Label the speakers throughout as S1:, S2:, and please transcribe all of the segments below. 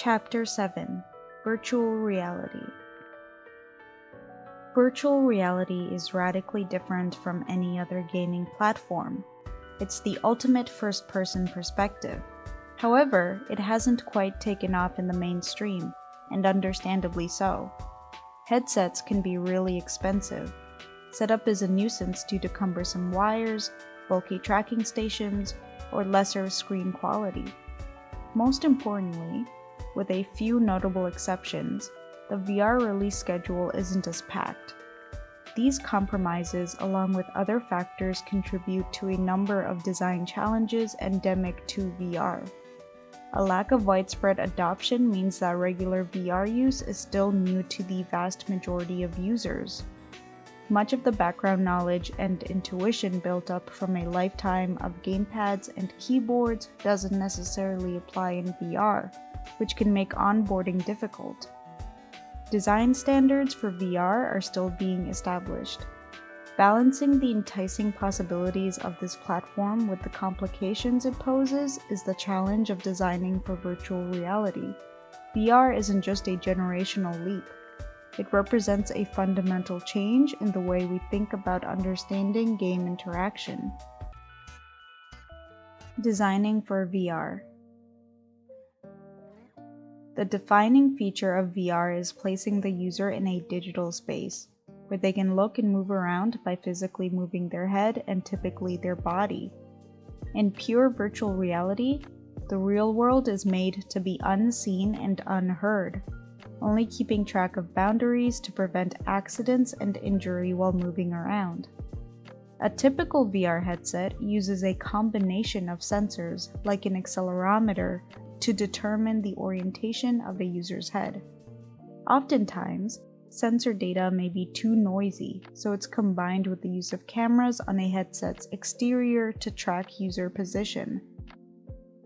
S1: Chapter 7: Virtual Reality. Virtual reality is radically different from any other gaming platform. It's the ultimate first-person perspective. However, it hasn't quite taken off in the mainstream, and understandably so. Headsets can be really expensive. Setup is a nuisance due to cumbersome wires, bulky tracking stations, or lesser screen quality. Most importantly, with a few notable exceptions, the VR release schedule isn't as packed. These compromises, along with other factors, contribute to a number of design challenges endemic to VR. A lack of widespread adoption means that regular VR use is still new to the vast majority of users. Much of the background knowledge and intuition built up from a lifetime of gamepads and keyboards doesn't necessarily apply in VR, which can make onboarding difficult. Design standards for VR are still being established. Balancing the enticing possibilities of this platform with the complications it poses is the challenge of designing for virtual reality. VR isn't just a generational leap. It represents a fundamental change in the way we think about understanding game interaction. Designing for VR. The defining feature of VR is placing the user in a digital space, where they can look and move around by physically moving their head and typically their body. In pure virtual reality, the real world is made to be unseen and unheard, only keeping track of boundaries to prevent accidents and injury while moving around. A typical VR headset uses a combination of sensors, like an accelerometer, to determine the orientation of a user's head. Oftentimes, sensor data may be too noisy, so it's combined with the use of cameras on a headset's exterior to track user position.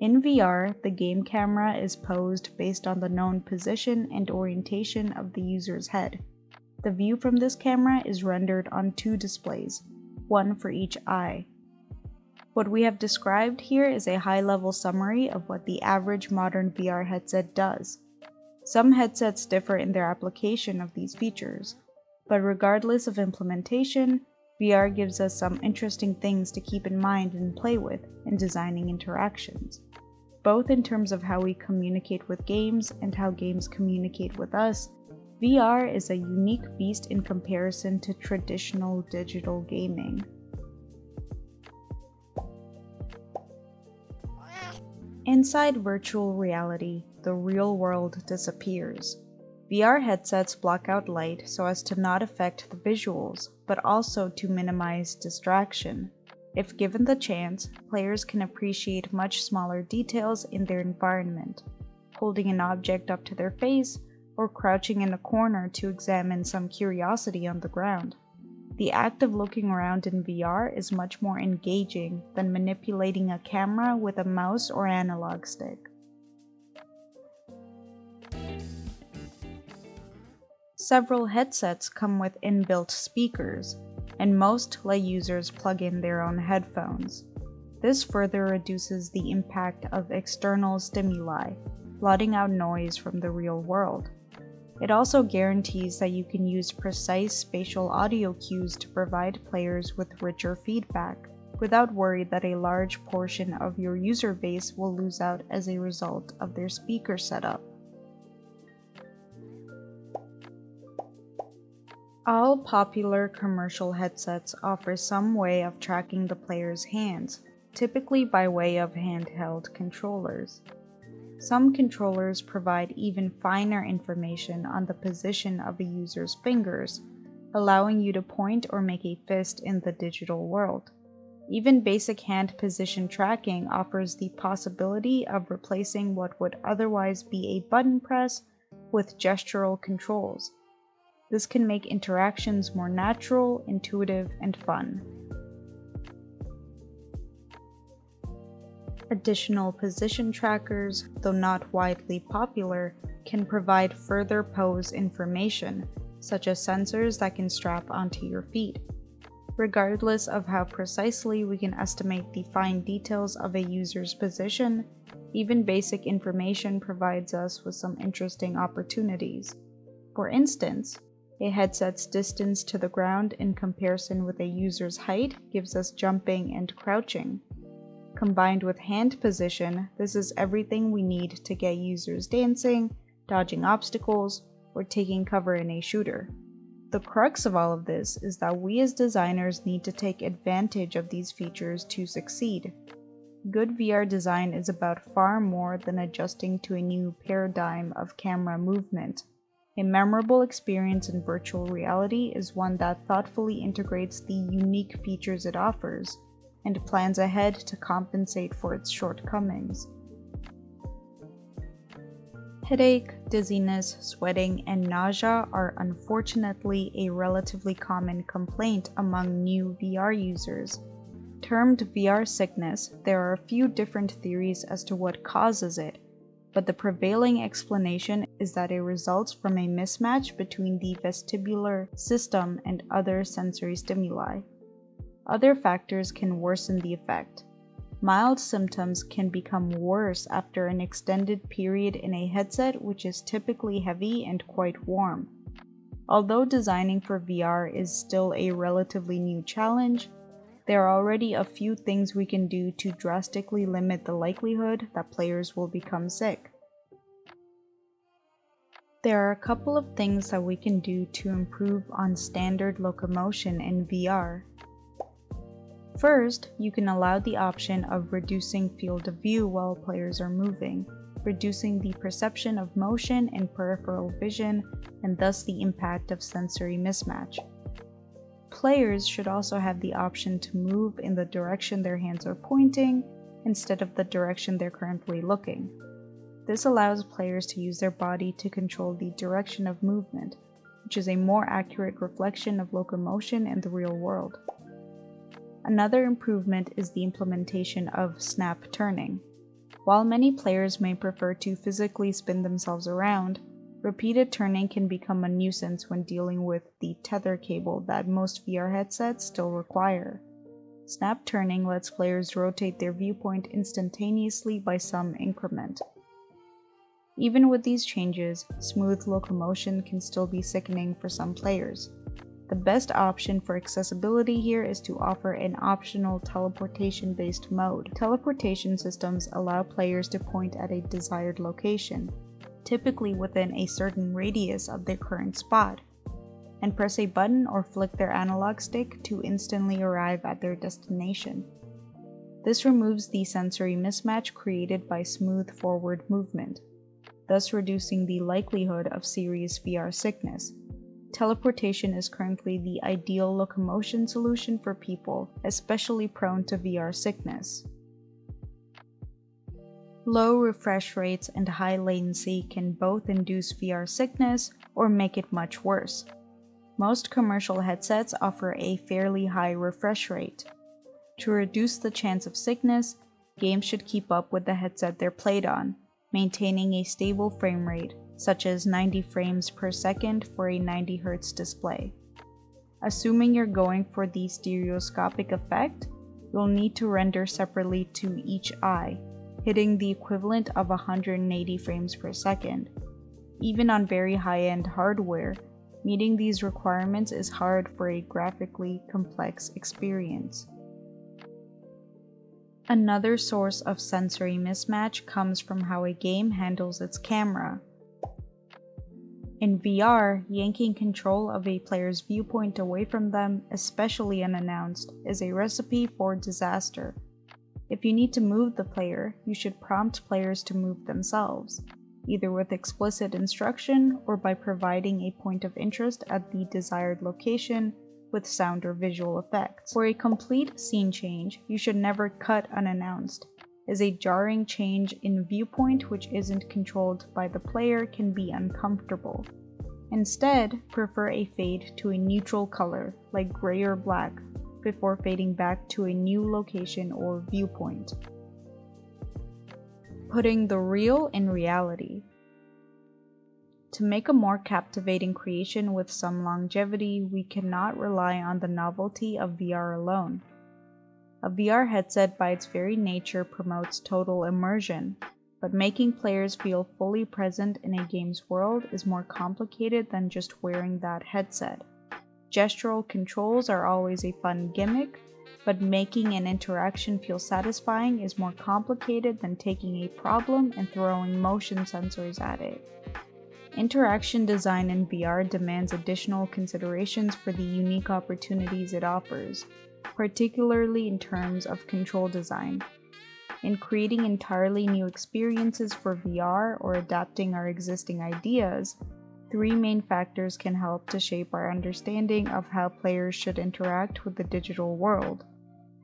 S1: In VR, the game camera is posed based on the known position and orientation of the user's head. The view from this camera is rendered on two displays, one for each eye. What we have described here is a high-level summary of what the average modern VR headset does. Some headsets differ in their application of these features, but regardless of implementation, VR gives us some interesting things to keep in mind and play with in designing interactions, both in terms of how we communicate with games and how games communicate with us. VR is a unique beast in comparison to traditional digital gaming. Inside virtual reality, the real world disappears. VR headsets block out light so as to not affect the visuals, but also to minimize distraction. If given the chance, players can appreciate much smaller details in their environment, holding an object up to their face or crouching in a corner to examine some curiosity on the ground. The act of looking around in VR is much more engaging than manipulating a camera with a mouse or analog stick. Several headsets come with inbuilt speakers, and most let users plug in their own headphones. This further reduces the impact of external stimuli, blotting out noise from the real world. It also guarantees that you can use precise spatial audio cues to provide players with richer feedback, without worry that a large portion of your user base will lose out as a result of their speaker setup. All popular commercial headsets offer some way of tracking the player's hands, typically by way of handheld controllers. Some controllers provide even finer information on the position of a user's fingers, allowing you to point or make a fist in the digital world. Even basic hand position tracking offers the possibility of replacing what would otherwise be a button press with gestural controls. This can make interactions more natural, intuitive, and fun. Additional position trackers, though not widely popular, can provide further pose information, such as sensors that can strap onto your feet. Regardless of how precisely we can estimate the fine details of a user's position, Even basic information provides us with some interesting opportunities. For instance, a headset's distance to the ground in comparison with a user's height gives us jumping and crouching. Combined with hand position, this is everything we need to get users dancing, dodging obstacles, or taking cover in a shooter. The crux of all of this is that we as designers need to take advantage of these features to succeed. Good VR design is about far more than adjusting to a new paradigm of camera movement. A memorable experience in virtual reality is one that thoughtfully integrates the unique features it offers and plans ahead to compensate for its shortcomings. Headache, dizziness, sweating, and nausea are unfortunately a relatively common complaint among new VR users. Termed VR sickness, there are a few different theories as to what causes it, but the prevailing explanation is that it results from a mismatch between the vestibular system and other sensory stimuli. Other factors can worsen the effect. Mild symptoms can become worse after an extended period in a headset which is typically heavy and quite warm. Although designing for VR is still a relatively new challenge, there are already a few things we can do to drastically limit the likelihood that players will become sick. There are a couple of things that we can do to improve on standard locomotion in VR. First, you can allow the option of reducing field of view while players are moving, reducing the perception of motion and peripheral vision, and thus the impact of sensory mismatch. Players should also have the option to move in the direction their hands are pointing instead of the direction they're currently looking. This allows players to use their body to control the direction of movement, which is a more accurate reflection of locomotion in the real world. Another improvement is the implementation of snap turning. While many players may prefer to physically spin themselves around, repeated turning can become a nuisance when dealing with the tether cable that most VR headsets still require. Snap turning lets players rotate their viewpoint instantaneously by some increment. Even with these changes, smooth locomotion can still be sickening for some players. The best option for accessibility here is to offer an optional teleportation-based mode. Teleportation systems allow players to point at a desired location, typically within a certain radius of their current spot, and press a button or flick their analog stick to instantly arrive at their destination. This removes the sensory mismatch created by smooth forward movement, thus reducing the likelihood of serious VR sickness. Teleportation is currently the ideal locomotion solution for people, especially prone to VR sickness. Low refresh rates and high latency can both induce VR sickness or make it much worse. Most commercial headsets offer a fairly high refresh rate. To reduce the chance of sickness, games should keep up with the headset they're played on, maintaining a stable frame rate, such as 90 frames per second for a 90 Hz display. Assuming you're going for the stereoscopic effect, you'll need to render separately to each eye, hitting the equivalent of 180 frames per second. Even on very high-end hardware, meeting these requirements is hard for a graphically complex experience. Another source of sensory mismatch comes from how a game handles its camera. In VR, yanking control of a player's viewpoint away from them, especially unannounced, is a recipe for disaster. If you need to move the player, you should prompt players to move themselves, either with explicit instruction or by providing a point of interest at the desired location with sound or visual effects. For a complete scene change, you should never cut unannounced, as a jarring change in viewpoint which isn't controlled by the player can be uncomfortable. Instead, prefer a fade to a neutral color, like gray or black, before fading back to a new location or viewpoint. Putting the real in reality. To make a more captivating creation with some longevity, we cannot rely on the novelty of VR alone. A VR headset by its very nature promotes total immersion, but making players feel fully present in a game's world is more complicated than just wearing that headset. Gestural controls are always a fun gimmick, but making an interaction feel satisfying is more complicated than taking a problem and throwing motion sensors at it. Interaction design in VR demands additional considerations for the unique opportunities it offers, particularly in terms of control design. In creating entirely new experiences for VR or adapting our existing ideas, three main factors can help to shape our understanding of how players should interact with the digital world: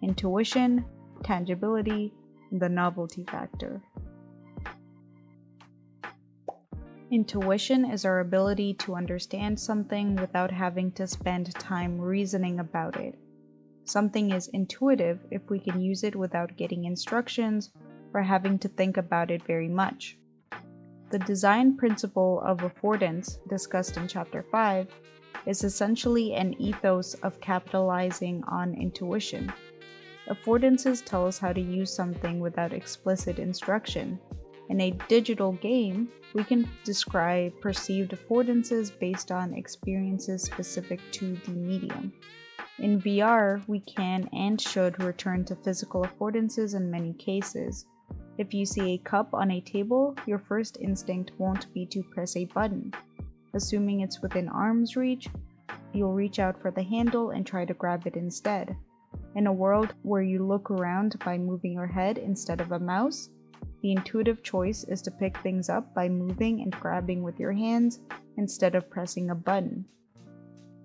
S1: intuition, tangibility, and the novelty factor. Intuition is our ability to understand something without having to spend time reasoning about it. Something is intuitive if we can use it without getting instructions or having to think about it very much. The design principle of affordance, discussed in Chapter 5, is essentially an ethos of capitalizing on intuition. Affordances tell us how to use something without explicit instruction. In a digital game, we can describe perceived affordances based on experiences specific to the medium. In VR, we can and should return to physical affordances in many cases. If you see a cup on a table, your first instinct won't be to press a button. Assuming it's within arm's reach, you'll reach out for the handle and try to grab it instead. In a world where you look around by moving your head instead of a mouse, the intuitive choice is to pick things up by moving and grabbing with your hands instead of pressing a button.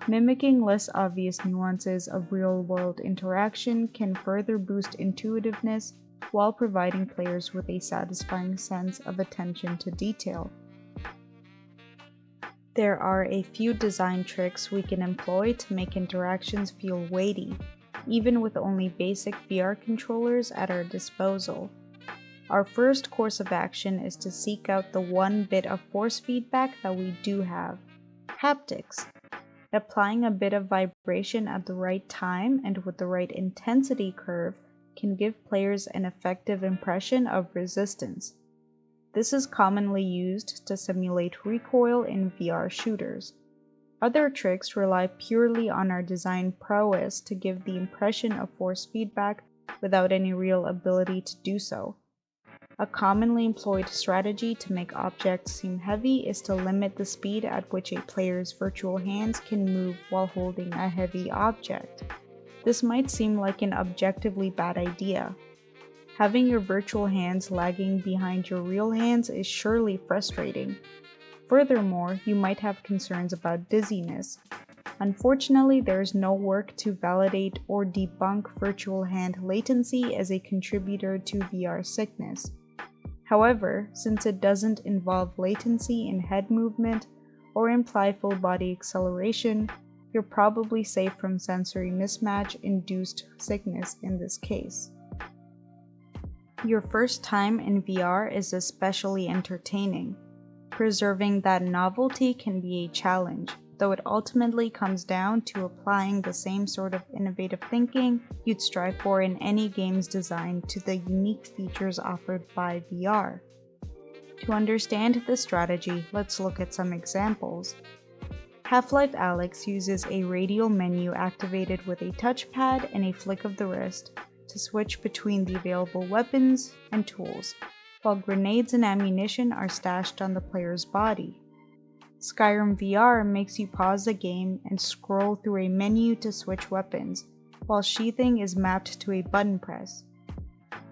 S1: Mimicking less obvious nuances of real-world interaction can further boost intuitiveness while providing players with a satisfying sense of attention to detail. There are a few design tricks we can employ to make interactions feel weighty, even with only basic VR controllers at our disposal. Our first course of action is to seek out the one bit of force feedback that we do have: haptics. Applying a bit of vibration at the right time and with the right intensity curve can give players an effective impression of resistance. This is commonly used to simulate recoil in VR shooters. Other tricks rely purely on our design prowess to give the impression of force feedback without any real ability to do so. A commonly employed strategy to make objects seem heavy is to limit the speed at which a player's virtual hands can move while holding a heavy object. This might seem like an objectively bad idea. Having your virtual hands lagging behind your real hands is surely frustrating. Furthermore, you might have concerns about dizziness. Unfortunately, there is no work to validate or debunk virtual hand latency as a contributor to VR sickness. However, since it doesn't involve latency in head movement or imply full body acceleration, you're probably safe from sensory mismatch-induced sickness in this case. Your first time in VR is especially entertaining. Preserving that novelty can be a challenge, though it ultimately comes down to applying the same sort of innovative thinking you'd strive for in any games designed to the unique features offered by VR. To understand this strategy, let's look at some examples. Half-Life Alyx uses a radial menu activated with a touchpad and a flick of the wrist to switch between the available weapons and tools, while grenades and ammunition are stashed on the player's body. Skyrim VR makes you pause the game and scroll through a menu to switch weapons, while sheathing is mapped to a button press.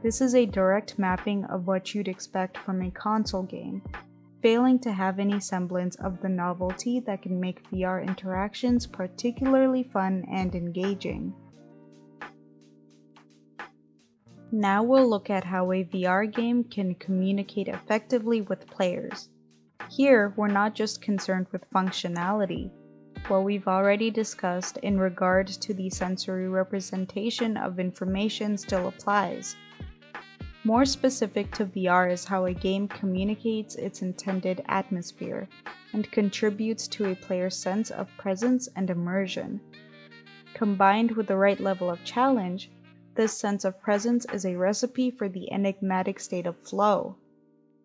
S1: This is a direct mapping of what you'd expect from a console game, failing to have any semblance of the novelty that can make VR interactions particularly fun and engaging. Now we'll look at how a VR game can communicate effectively with players. Here, we're not just concerned with functionality. What we've already discussed in regard to the sensory representation of information still applies. More specific to VR is how a game communicates its intended atmosphere and contributes to a player's sense of presence and immersion. Combined with the right level of challenge, this sense of presence is a recipe for the enigmatic state of flow.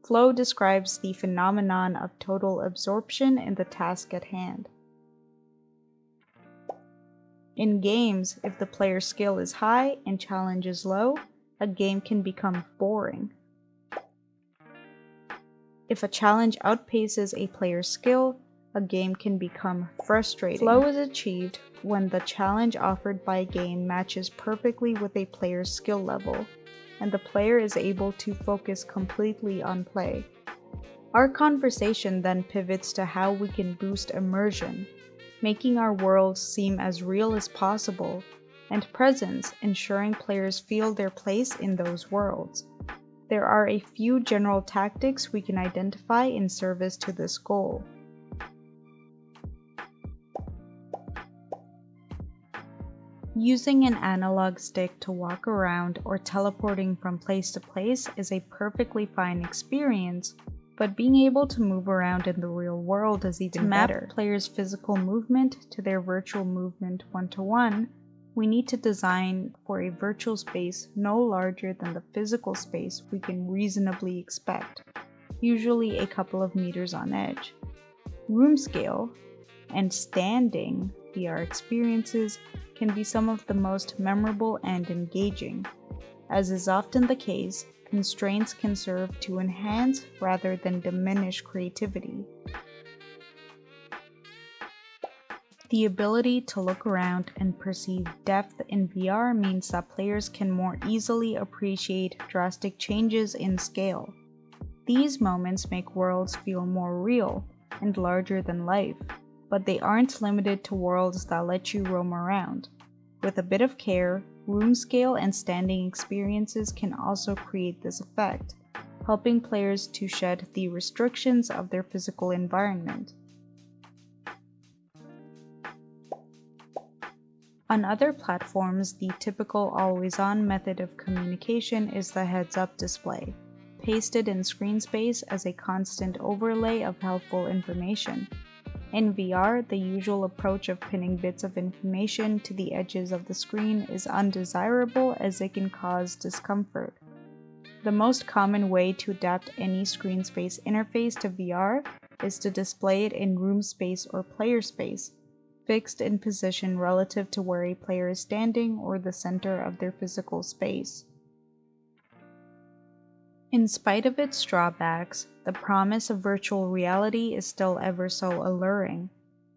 S1: Flow describes the phenomenon of total absorption in the task at hand. In games, if the player's skill is high and challenge is low, a game can become boring. If a challenge outpaces a player's skill, a game can become frustrating. Flow is achieved when the challenge offered by a game matches perfectly with a player's skill level, and the player is able to focus completely on play. Our conversation then pivots to how we can boost immersion, making our worlds seem as real as possible, and presence, ensuring players feel their place in those worlds. There are a few general tactics we can identify in service to this goal. Using an analog stick to walk around or teleporting from place to place is a perfectly fine experience, but being able to move around in the real world is even better. To map players' physical movement to their virtual movement one-to-one, we need to design for a virtual space no larger than the physical space we can reasonably expect, usually a couple of meters on edge. Room scale and standing VR experiences can be some of the most memorable and engaging. As is often the case, constraints can serve to enhance rather than diminish creativity. The ability to look around and perceive depth in VR means that players can more easily appreciate drastic changes in scale. These moments make worlds feel more real and larger than life, but they aren't limited to worlds that let you roam around. With a bit of care, room scale and standing experiences can also create this effect, helping players to shed the restrictions of their physical environment. On other platforms, the typical always-on method of communication is the heads-up display, pasted in screen space as a constant overlay of helpful information. In VR, the usual approach of pinning bits of information to the edges of the screen is undesirable as it can cause discomfort. The most common way to adapt any screen space interface to VR is to display it in room space or player space, fixed in position relative to where a player is standing or the center of their physical space. In spite of its drawbacks, the promise of virtual reality is still ever so alluring.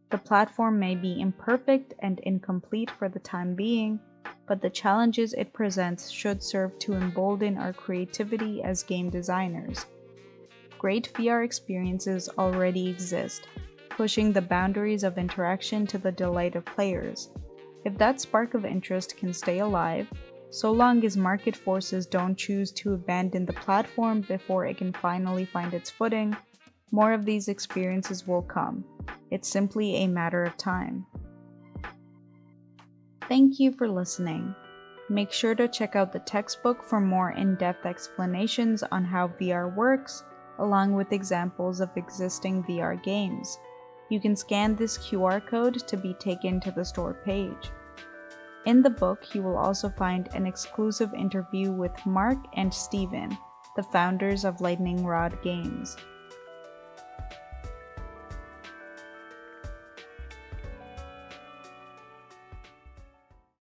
S1: The platform may be imperfect and incomplete for the time being, but the challenges it presents should serve to embolden our creativity as game designers. Great VR experiences already exist, pushing the boundaries of interaction to the delight of players. If that spark of interest can stay alive, so long as market forces don't choose to abandon the platform before it can finally find its footing, more of these experiences will come. It's simply a matter of time. Thank you for listening. Make sure to check out the textbook for more in-depth explanations on how VR works, along with examples of existing VR games. You can scan this QR code to be taken to the store page. In the book, you will also find an exclusive interview with Mark and Steven, the founders of Lightning Rod Games.